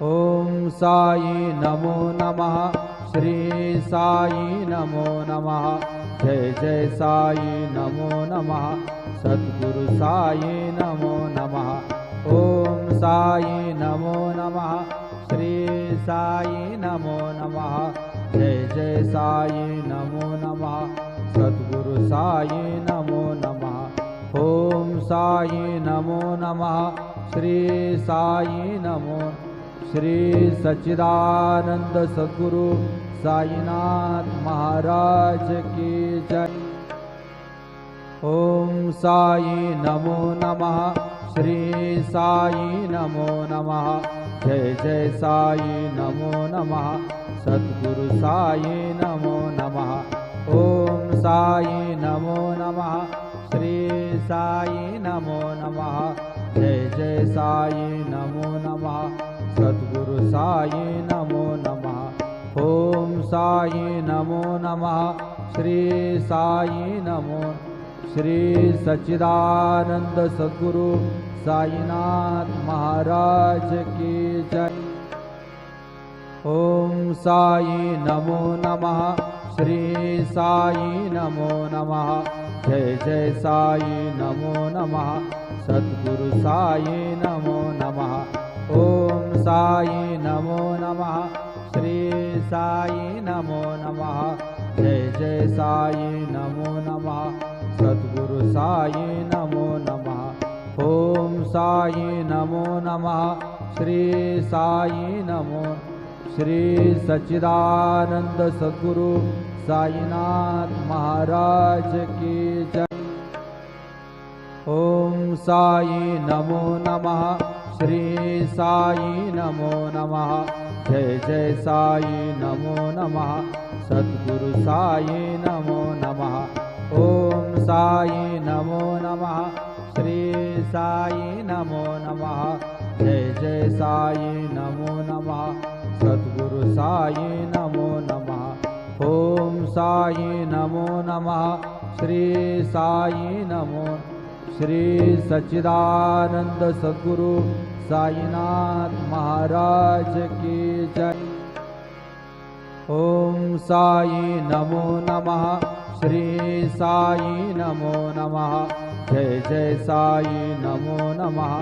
ओम साई नमो नमः। श्री साई नमो नमः। जय जय साई नमो नमः। सद्गुरु साई नमो नमः। ओम साई नमो नमः। श्री साई नमो नमः। जय जय साई नमो नमः। सद्गुरु साई नमो नमः। ओम साई नमो नमः। श्री साई नमो। श्री सच्चिदानंद सद्गुरु साईनाथ महाराज की जय। ओम साई नमो नमः। श्री साई नमो नमः। जय जय साई नमो नमः। सद्गुरु साई नमो नमः। ओम साई नमो नमः। श्री साई नमो नमः। जय जय साई नमो नमः। सद्गुरु साई नमो नमः। ओम साई नमो नमः। श्री साई नमो। श्री सच्चिदानंद सद्गुरु साईनाथ महाराज की जय। ओम साई नमो नमः। श्री साई नमो नमः। जय जय साई नमो नमः। सद्गुरु साई नमो नमः। ओम साई नमो नमः। श्री साई नमो नमः। जय जय साई नमो नमः। सद्गुरु साई नमो नमः। ओम साई नमो नमः। श्री साई नमो। श्री सच्चिदानंद सद्गुरु साईनाथ महाराज की जय। ओम साई नमो नमः। श्री साई नमो नमः। जय जय साई नमो नमः। सद्गुरु साई नमो नमः। ओम साई नमो नमः। श्री साई नमो नमः। जय जय साई नमो नमः। सद्गुरु साई नमो नमः। ओम साई नमो नमः। श्री साई नमो। श्री सच्चिदानंद सद्गुरु साईनाथ महाराज की जय। ओम साई नमो नमः। श्री साई नमो नमः। जय जय साई नमो नमः।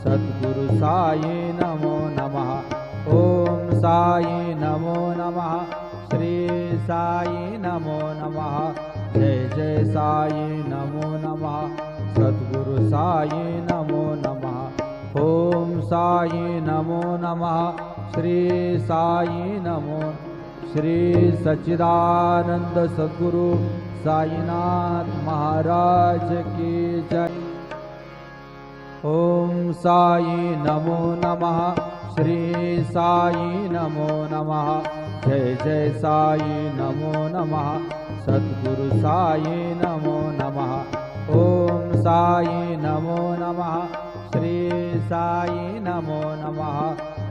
सद्गुरु साई नमो नमः। ओम साई नमो नमः। श्री साई नमो नमः। जय जय साई नमो नमः। सद्गुरु साई नमो नमः। ओम साई नमो नमः। श्री साई नमो। श्री सच्चिदानंद सद्गुरु साईनाथ महाराज की जय। ओम साई नमो नमः। श्री साई नमो नमः। जय जय साई नमो नमः। सद्गुरु साई नमो नमः। ओम साई नमो नमः। श्री साई नमो नमः।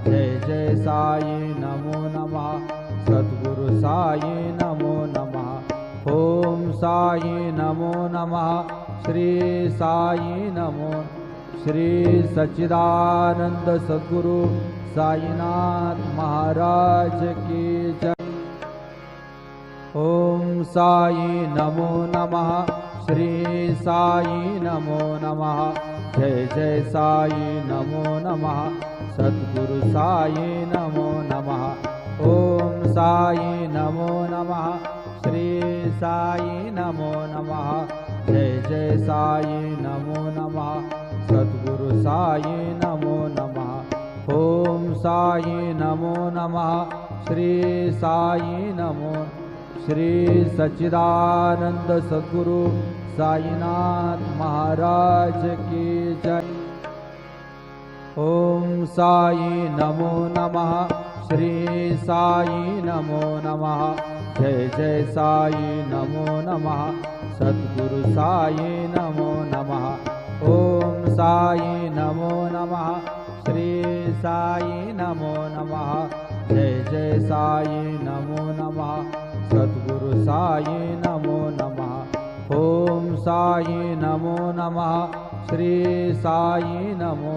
जय जय साई नमो नमः। सद्गुरु साई नमो नमः। ओम साई नमो नमः। श्री साई नमो। श्री सच्चिदानंद सद्गुरु साईनाथ महाराज की जय। ओम साई नमो नमः। श्री साई नमो नमः। जय जय साई नमो नमः। सद्गुरु साई नमो नमः। ओम साई नमो नमः। श्री साई नमो नमः। जय जय साई नमो नमः। सद्गुरु साई नमो नमः। ओम साई नमो नमः। श्री साई नमो। श्री सच्चिदानंद सद्गुरु साईनाथ महाराज की जय। ओम साई नमो नमः। श्री साई नमो नमः। जय जय साई नमो नमः। सद्गुरु साई नमो नमः। ओम साई नमो नमः। श्री साई नमो नमः। जय जय साई नमो नमः। सद्गुरु साई नमो नमः। ओम साई नमो नमः। श्री साई नमो।